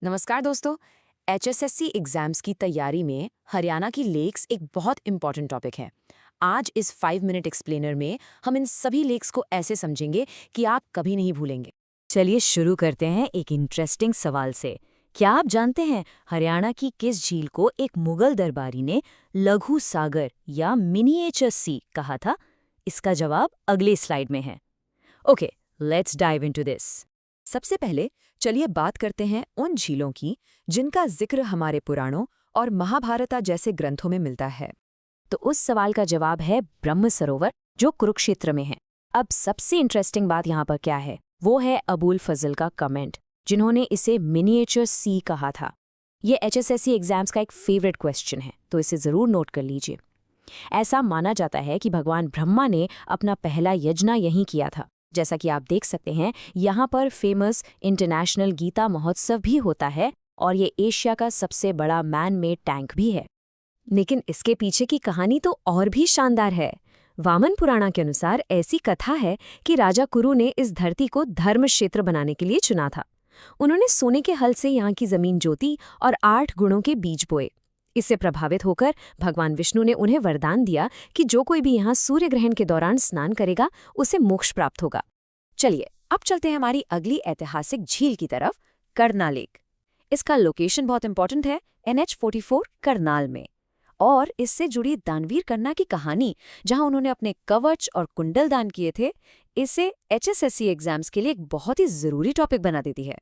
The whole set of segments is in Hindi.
नमस्कार दोस्तों। एचएसएससी एग्जाम्स की तैयारी में हरियाणा की लेक्स एक बहुत इंपॉर्टेंट टॉपिक है। आज इस 5 मिनट एक्सप्लेनर में हम इन सभी लेक्स को ऐसे समझेंगे कि आप कभी नहीं भूलेंगे। चलिए शुरू करते हैं एक इंटरेस्टिंग सवाल से। क्या आप जानते हैं हरियाणा की किस झील को एक मुगल दरबारी ने लघु सागर या मिनिएचर सी कहा था? इसका जवाब अगले स्लाइड में है। Okay, let's dive into this. सबसे पहले चलिए बात करते हैं उन झीलों की जिनका जिक्र हमारे पुराणों और महाभारता जैसे ग्रंथों में मिलता है। तो उस सवाल का जवाब है ब्रह्म सरोवर, जो कुरुक्षेत्र में है। अब सबसे इंटरेस्टिंग बात यहाँ पर क्या है, वो है अबुल फजल का कमेंट, जिन्होंने इसे मिनिएचर सी कहा था। ये एचएसएससी एग्जाम्स का एक फेवरेट क्वेश्चन है, तो इसे ज़रूर नोट कर लीजिए। ऐसा माना जाता है कि भगवान ब्रह्मा ने अपना पहला यज्ञ यहीं किया था। जैसा कि आप देख सकते हैं, यहाँ पर फेमस इंटरनेशनल गीता महोत्सव भी होता है और ये एशिया का सबसे बड़ा मैन मेड टैंक भी है। लेकिन इसके पीछे की कहानी तो और भी शानदार है। वामन पुराणा के अनुसार ऐसी कथा है कि राजा कुरु ने इस धरती को धर्म क्षेत्र बनाने के लिए चुना था। उन्होंने सोने के हल से यहाँ की जमीन जोती और 8 गुणों के बीज बोए। इससे प्रभावित होकर भगवान विष्णु ने उन्हें वरदान दिया कि जो कोई भी यहाँ सूर्य ग्रहण के दौरान स्नान करेगा उसे मोक्ष प्राप्त होगा। चलिए अब चलते हैं हमारी अगली ऐतिहासिक झील की तरफ, करनाल लेक। इसका लोकेशन बहुत इंपॉर्टेंट है, NH44 करनाल में। और इससे जुड़ी दानवीर कन्ना की कहानी, जहां उन्होंने अपने कवच और कुंडल दान किए थे, इसे एचएसएससी एग्जाम्स के लिए एक बहुत ही जरूरी टॉपिक बना देती है।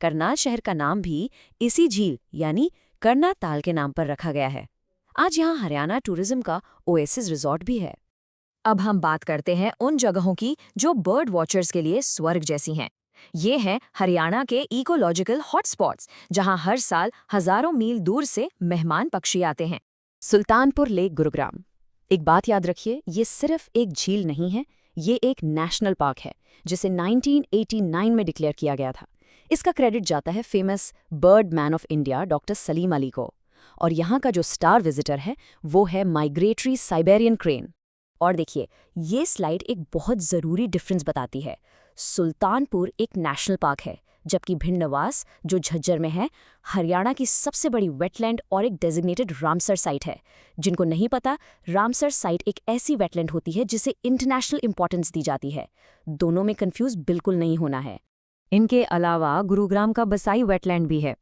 करनाल शहर का नाम भी इसी झील यानी करना ताल के नाम पर रखा गया है। आज यहाँ हरियाणा टूरिज्म का ओएसिस रिजॉर्ट भी है। अब हम बात करते हैं उन जगहों की जो बर्ड वॉचर्स के लिए स्वर्ग जैसी हैं। ये हैं हरियाणा के इकोलॉजिकल हॉटस्पॉट्स, जहां हर साल हजारों मील दूर से मेहमान पक्षी आते हैं। सुल्तानपुर लेक, गुरुग्राम। एक बात याद रखिए, ये सिर्फ एक झील नहीं है, ये एक नेशनल पार्क है जिसे 1989 में डिक्लेयर किया गया था। इसका क्रेडिट जाता है famous bird man of India doctor Salim Ali को। और यहाँ का जो स्टार विजिटर है वो है माइग्रेटरी साइबेरियन क्रेन। और देखिए, ये स्लाइड एक बहुत ज़रूरी डिफरेंस बताती है। सुल्तानपुर एक नेशनल पार्क है, जबकि भिंडवास, जो झज्जर में है, हरियाणा की सबसे बड़ी वेटलैंड और एक डेजिग्नेटेड रामसर साइट है। जिनको नहीं पता, रामसर साइट एक ऐसी वेटलैंड होती है जिसे इंटरनेशनल इंपॉर्टेंस दी जाती है। दोनों में कंफ्यूज बिल्कुल नहीं होना है। इनके अलावा गुरुग्राम का बसाई वेटलैंड भी है।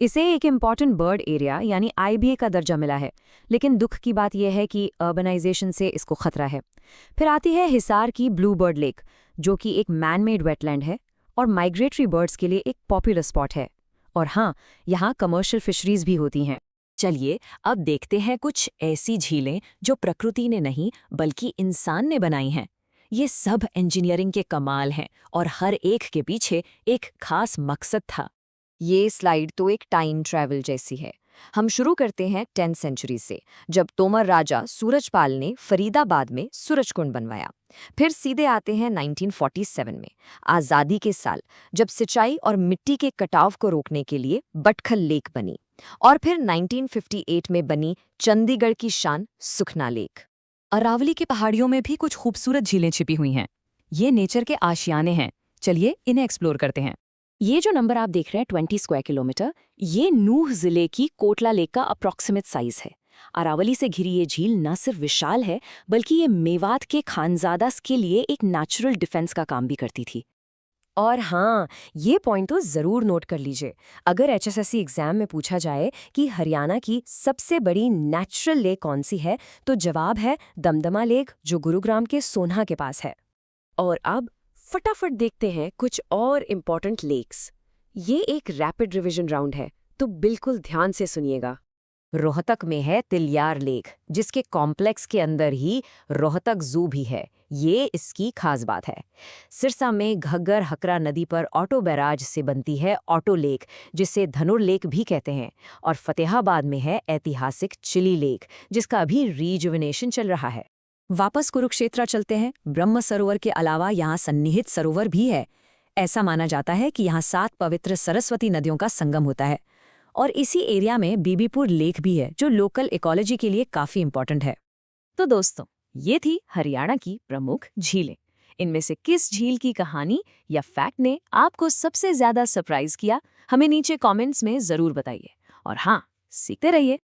इसे एक इम्पॉर्टेंट बर्ड एरिया यानी IBA का दर्जा मिला है, लेकिन दुख की बात यह है कि अर्बनाइजेशन से इसको खतरा है। फिर आती है हिसार की ब्लू बर्ड लेक, जो कि एक मैन मेड वेटलैंड है और माइग्रेटरी बर्ड्स के लिए एक पॉपुलर स्पॉट है। और हाँ, यहाँ कमर्शियल फिशरीज भी होती हैं। चलिए अब देखते हैं कुछ ऐसी झीलें जो प्रकृति ने नहीं बल्कि इंसान ने बनाई हैं। ये सब इंजीनियरिंग के कमाल हैं और हर एक के पीछे एक खास मकसद था। ये स्लाइड तो एक टाइम ट्रैवल जैसी है। हम शुरू करते हैं 10th सेंचुरी से, जब तोमर राजा सूरजपाल ने फरीदाबाद में सूरजकुंड बनवाया। फिर सीधे आते हैं 1947 में, आज़ादी के साल, जब सिंचाई और मिट्टी के कटाव को रोकने के लिए बटखल लेक बनी। और फिर 1958 में बनी चंडीगढ़ की शान सुखना लेक। अरावली के पहाड़ियों में भी कुछ खूबसूरत झीलें छिपी हुई हैं। ये नेचर के आशियाने हैं। चलिए इन्हें एक्सप्लोर करते हैं। ये जो नंबर आप देख रहे हैं 20 स्क्वायर किलोमीटर, ये नूह जिले की कोटला लेक का अप्रॉक्सीमेट साइज है। अरावली से घिरी ये झील न सिर्फ विशाल है, बल्कि ये मेवात के खानजादास के लिए एक नेचुरल डिफेंस का काम भी करती थी। और हाँ, ये पॉइंट तो ज़रूर नोट कर लीजिए। अगर एचएसएससी एग्जाम में पूछा जाए कि हरियाणा की सबसे बड़ी नेचुरल लेक कौन सी है, तो जवाब है दमदमा लेक, जो गुरुग्राम के सोन्हा के पास है। और अब फटाफट देखते हैं कुछ और इम्पॉर्टेंट लेक्स। ये एक रैपिड रिवीजन राउंड है, तो बिल्कुल ध्यान से सुनिएगा। रोहतक में है तिलियार लेक, जिसके कॉम्प्लेक्स के अंदर ही रोहतक जू भी है। ये इसकी खास बात है। सिरसा में घग्गर हकरा नदी पर ऑटो बैराज से बनती है ऑटो लेक, जिसे धनुर लेक भी कहते हैं। और फतेहाबाद में है ऐतिहासिक चिली लेक, जिसका अभी रीजुविनेशन चल रहा है। वापस कुरुक्षेत्र चलते हैं। ब्रह्म सरोवर के अलावा यहाँ सन्निहित सरोवर भी है। ऐसा माना जाता है कि यहाँ 7 पवित्र सरस्वती नदियों का संगम होता है। और इसी एरिया में बीबीपुर लेक भी है, जो लोकल इकोलॉजी के लिए काफी इंपॉर्टेंट है। तो दोस्तों, ये थी हरियाणा की प्रमुख झीलें। इनमें से किस झील की कहानी या फैक्ट ने आपको सबसे ज्यादा सरप्राइज किया, हमें नीचे कमेंट्स में जरूर बताइए। और हाँ, सीखते रहिए।